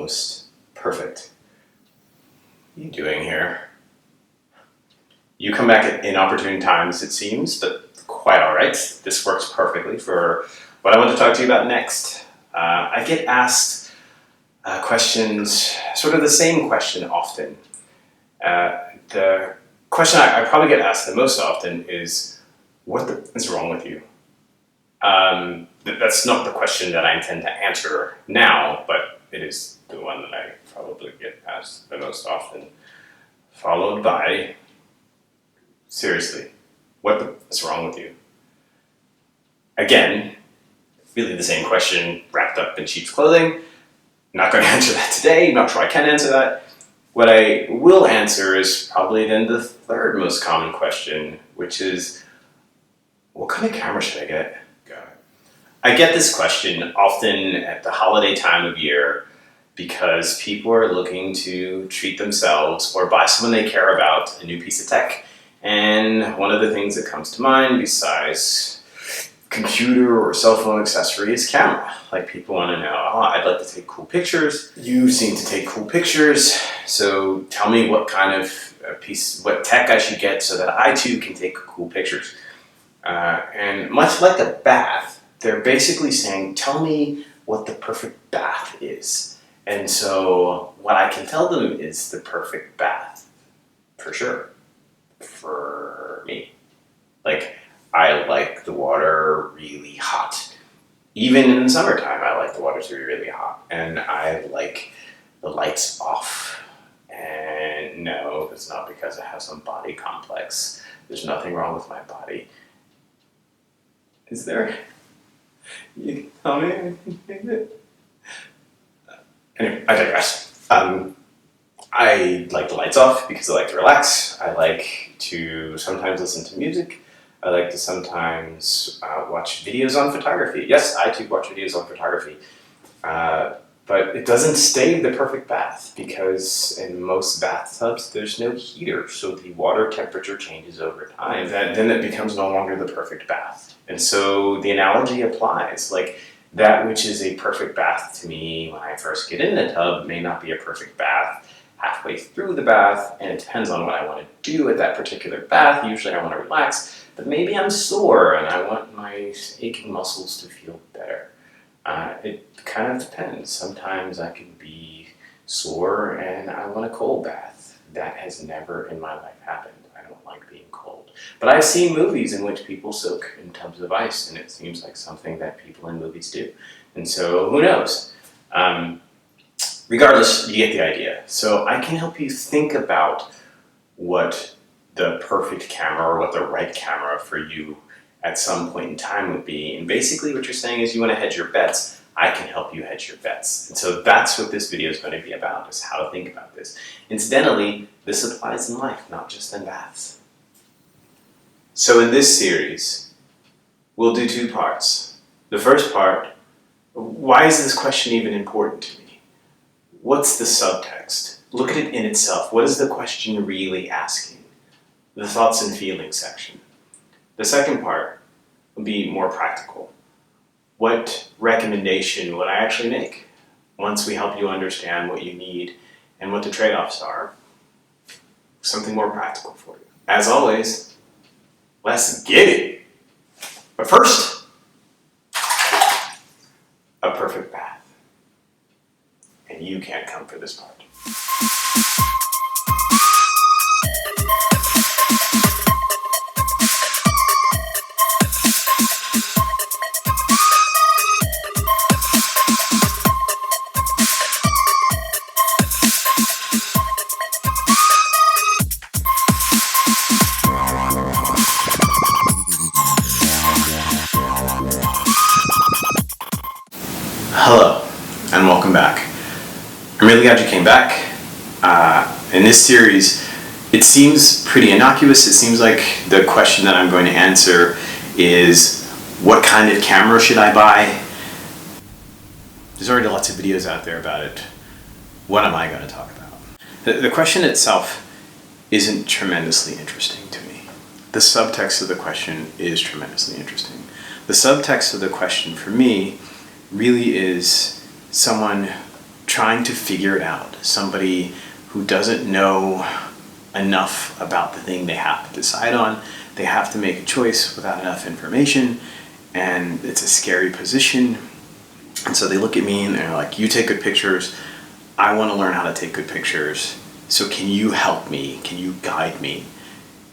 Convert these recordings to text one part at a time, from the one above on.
most perfect. What are you doing here? You come back at inopportune times, it seems, but quite all right. This works perfectly for what I want to talk to you about next. I get asked questions, sort of the same question often. The question I probably get asked the most often is, what is wrong with you? That's not the question that I intend to answer now, but it is the one that I probably get asked the most often, followed by, seriously, what is wrong with you? Again, really the same question wrapped up in sheep's clothing. I'm not going to answer that today. I'm not sure I can answer that. What I will answer is probably then the third most common question, which is, what kind of camera should I get? I get this question often at the holiday time of year because people are looking to treat themselves or buy someone they care about a new piece of tech. And one of the things that comes to mind besides computer or cell phone accessory is camera. Like, people want to know, oh, I'd like to take cool pictures. You seem to take cool pictures, so tell me what kind of what tech I should get so that I too can take cool pictures. And much like a bath, they're basically saying, tell me what the perfect bath is. And so what I can tell them is the perfect bath, for sure, for me. Like, I like the water really hot. Even in the summertime, I like the water to be really hot. And I like the lights off. And no, it's not because I have some body complex. There's nothing wrong with my body. Is there? You can tell me anything. Anyway, I digress. I like the lights off because I like to relax. I like to sometimes listen to music. I like to sometimes watch videos on photography. Yes, I too watch videos on photography. But it doesn't stay the perfect bath because in most bathtubs there's no heater, so the water temperature changes over time. Then it becomes no longer the perfect bath. And so the analogy applies. Like, that which is a perfect bath to me when I first get in the tub may not be a perfect bath halfway through the bath, and it depends on what I want to do at that particular bath. Usually I want to relax, but maybe I'm sore and I want my aching muscles to feel better. It kind of depends. Sometimes I can be sore and I want a cold bath. That has never in my life happened. I don't like being cold. But I've seen movies in which people soak in tubs of ice, and it seems like something that people in movies do. And so, who knows? Regardless, you get the idea. So I can help you think about what the perfect camera or what the right camera for you at some point in time would be. And basically what you're saying is you want to hedge your bets. I can help you hedge your bets. And so that's what this video is going to be about, is how to think about this. Incidentally, this applies in life, not just in baths. So in this series, we'll do two parts. The first part, why is this question even important to me? What's the subtext? Look at it in itself. What is the question really asking? The thoughts and feelings section. The second part will be more practical. What recommendation would I actually make once we help you understand what you need and what the trade-offs are? Something more practical for you. As always, let's get it. But first, a perfect bath. And you can't come for this part. Hello, and welcome back. I'm really glad you came back. In this series, it seems pretty innocuous. It seems like the question that I'm going to answer is, what kind of camera should I buy? There's already lots of videos out there about it. What am I going to talk about? The question itself isn't tremendously interesting to me. The subtext of the question is tremendously interesting. The subtext of the question for me really is someone trying to figure it out. Somebody who doesn't know enough about the thing they have to decide on. They have to make a choice without enough information, and it's a scary position. And so they look at me and they're like, you take good pictures. I want to learn how to take good pictures. So can you help me? Can you guide me?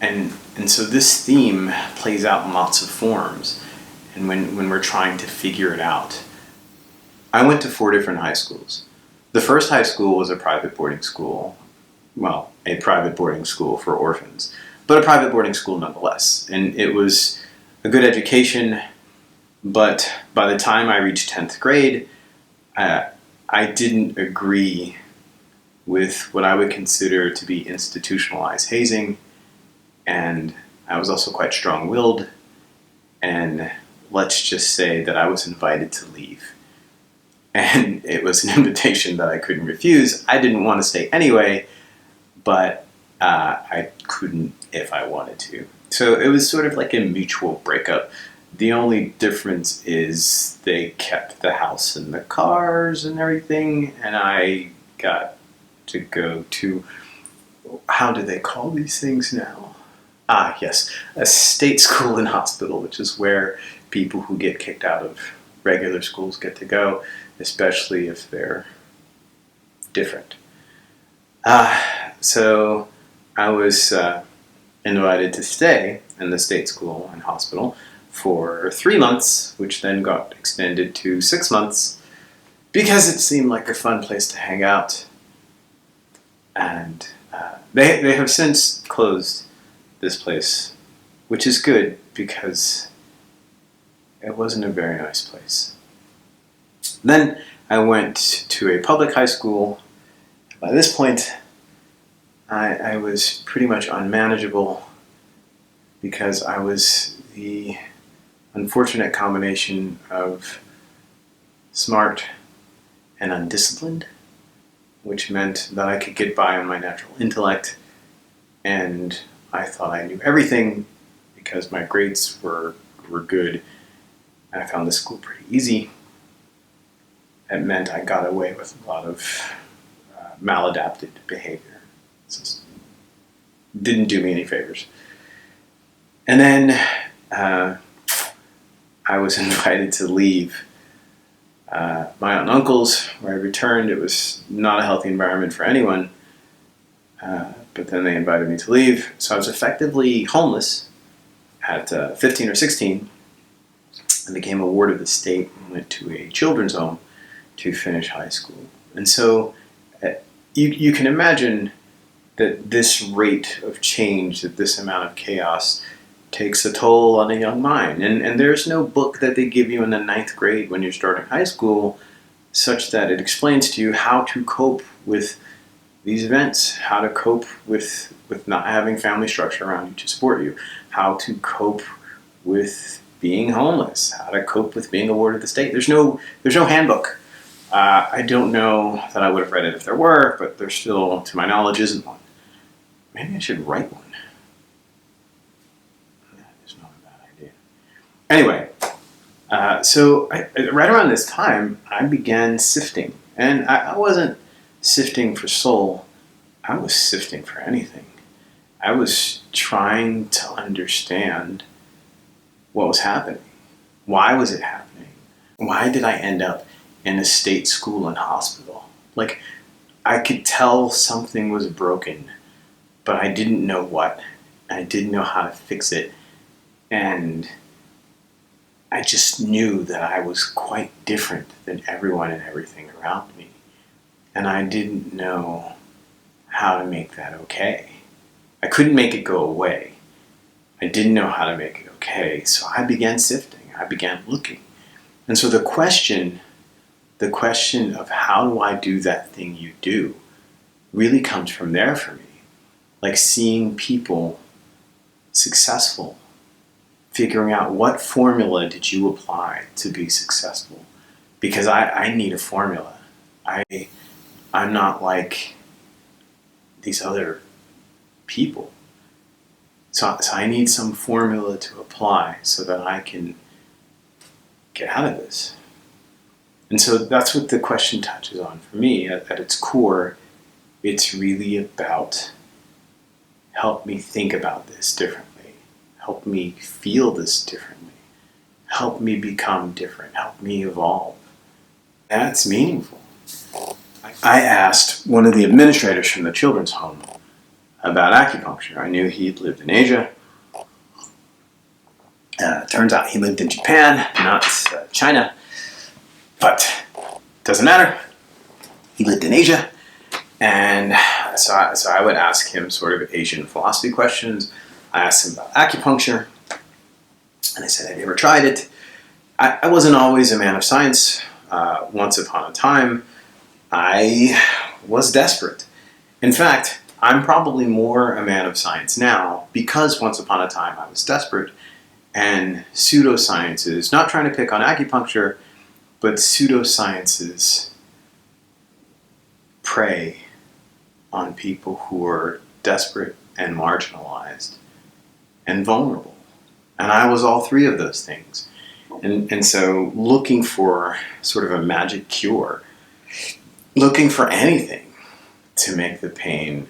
And so this theme plays out in lots of forms. And when we're trying to figure it out, I went to 4 different high schools. The first high school was a private boarding school. Well, a private boarding school for orphans, but a private boarding school nonetheless. And it was a good education, but by the time I reached 10th grade, I didn't agree with what I would consider to be institutionalized hazing, and I was also quite strong-willed, and let's just say that I was invited to leave. And it was an invitation that I couldn't refuse. I didn't want to stay anyway, but I couldn't if I wanted to. So it was sort of like a mutual breakup. The only difference is they kept the house and the cars and everything, and I got to go to, how do they call these things now? Ah, yes, a state school and hospital, which is where people who get kicked out of regular schools get to go, especially if they're different. So I was invited to stay in the state school and hospital for 3 months, which then got extended to 6 months because it seemed like a fun place to hang out. And they have since closed this place, which is good because it wasn't a very nice place. Then I went to a public high school. By this point, I was pretty much unmanageable because I was the unfortunate combination of smart and undisciplined, which meant that I could get by on my natural intellect, and I thought I knew everything because my grades were good, and I found the school pretty easy. It meant I got away with a lot of maladapted behavior. It just didn't do me any favors. And then I was invited to leave my aunt and uncle's, where I returned. It was not a healthy environment for anyone, but then they invited me to leave. So I was effectively homeless at 15 or 16 and became a ward of the state and went to a children's home to finish high school. And so you can imagine that this rate of change, that this amount of chaos takes a toll on a young mind. And there's no book that they give you in the 9th grade when you're starting high school such that it explains to you how to cope with these events, how to cope with not having family structure around you to support you, how to cope with being homeless, how to cope with being a ward of the state. There's no handbook. I don't know that I would have read it if there were, but there still, to my knowledge, isn't one. Maybe I should write one. That is not a bad idea. Anyway, so right around this time, I began sifting. And I wasn't sifting for soul. I was sifting for anything. I was trying to understand what was happening. Why was it happening? Why did I end up in a state school and hospital? Like, I could tell something was broken, but I didn't know what. I didn't know how to fix it. And I just knew that I was quite different than everyone and everything around me. And I didn't know how to make that okay. I couldn't make it go away. I didn't know how to make it okay. So I began sifting. I began looking. And so the question of how do I do that thing you do really comes from there for me. Like seeing people successful, figuring out what formula did you apply to be successful. Because I need a formula. I'm not like these other people. So I need some formula to apply so that I can get out of this. And so that's what the question touches on for me. At its core, it's really about help me think about this differently, help me feel this differently, help me become different, help me evolve. That's meaningful. I asked one of the administrators from the children's home about acupuncture. I knew he'd lived in Asia. Turns out he lived in Japan, not China. But doesn't matter. He lived in Asia. And so I would ask him sort of Asian philosophy questions. I asked him about acupuncture. And I said, have you ever tried it? I wasn't always a man of science. Once upon a time, I was desperate. In fact, I'm probably more a man of science now because once upon a time I was desperate. And pseudosciences, not trying to pick on acupuncture, but pseudosciences prey on people who are desperate and marginalized and vulnerable. And I was all three of those things. And so looking for sort of a magic cure, looking for anything to make the pain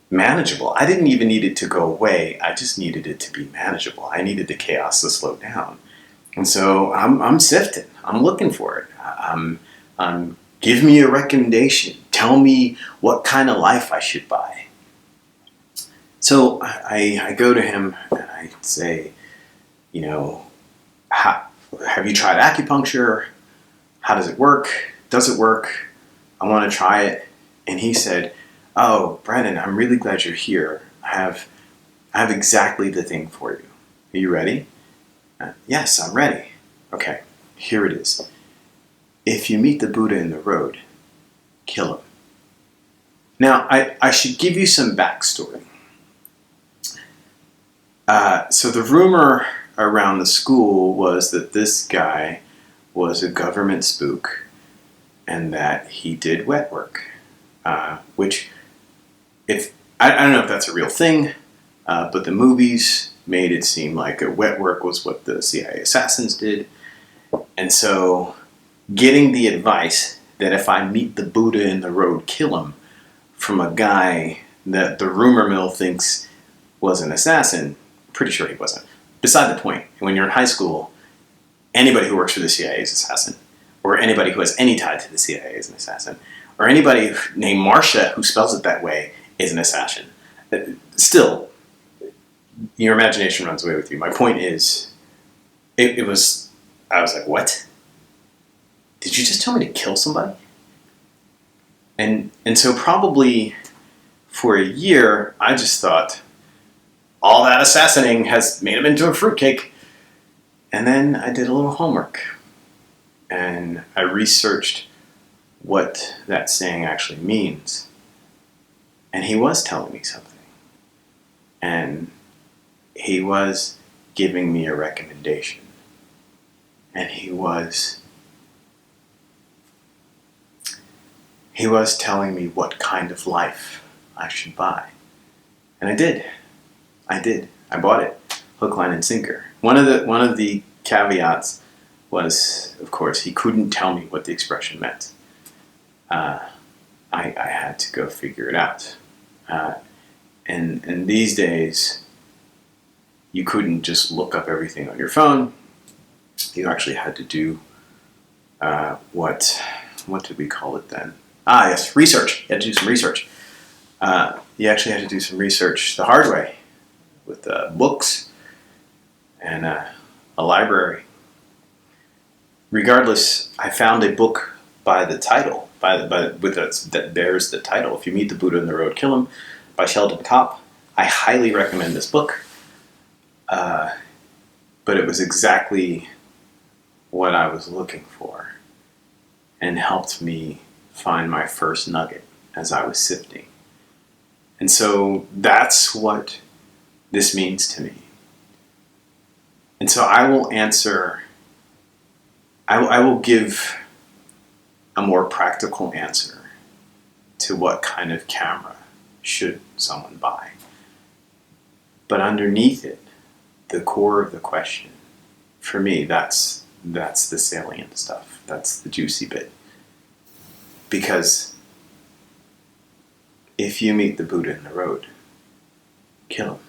manageable. I didn't even need it to go away. I just needed it to be manageable. I needed the chaos to slow down. And so I'm sifting. I'm looking for it. Give me a recommendation. Tell me what kind of life I should buy. So I go to him and I say, have you tried acupuncture? How does it work? Does it work? I want to try it. And he said, oh, Brandon, I'm really glad you're here. I have exactly the thing for you. Are you ready? Yes, I'm ready. Okay, here it is. If you meet the Buddha in the road, kill him. Now, I should give you some backstory. So the rumor around the school was that this guy was a government spook and that he did wet work, which I don't know if that's a real thing, but the movies made it seem like wet work was what the CIA assassins did. And so getting the advice that if I meet the Buddha in the road, kill him, from a guy that the rumor mill thinks was an assassin, pretty sure he wasn't. Beside the point, when you're in high school, anybody who works for the CIA is an assassin, or anybody who has any tie to the CIA is an assassin, or anybody named Marcia who spells it that way is an assassin. Still, your imagination runs away with you. My point is, I was like, what? Did you just tell me to kill somebody? And so probably for a year, I just thought, all that assassinating has made him into a fruitcake. And then I did a little homework. And I researched what that saying actually means. And he was telling me something. And he was giving me a recommendation. And he was telling me what kind of life I should buy. And I did. I bought it, hook, line, and sinker. One of the caveats was, of course, he couldn't tell me what the expression meant. I had to go figure it out. And these days, you couldn't just look up everything on your phone. You actually had to do what did we call it then? Yes, research. You had to do some research. You actually had to do some research the hard way, with books and a library. Regardless, I found a book by the title, that bears the title. If you meet the Buddha in the road, kill him, by Sheldon Kopp. I highly recommend this book. But it was exactly what I was looking for, and helped me find my first nugget as I was sifting. And so that's what this means to me. And so I will give a more practical answer to what kind of camera should someone buy. But underneath it, the core of the question, for me, that's that's the salient stuff. That's the juicy bit. Because if you meet the Buddha in the road, kill him.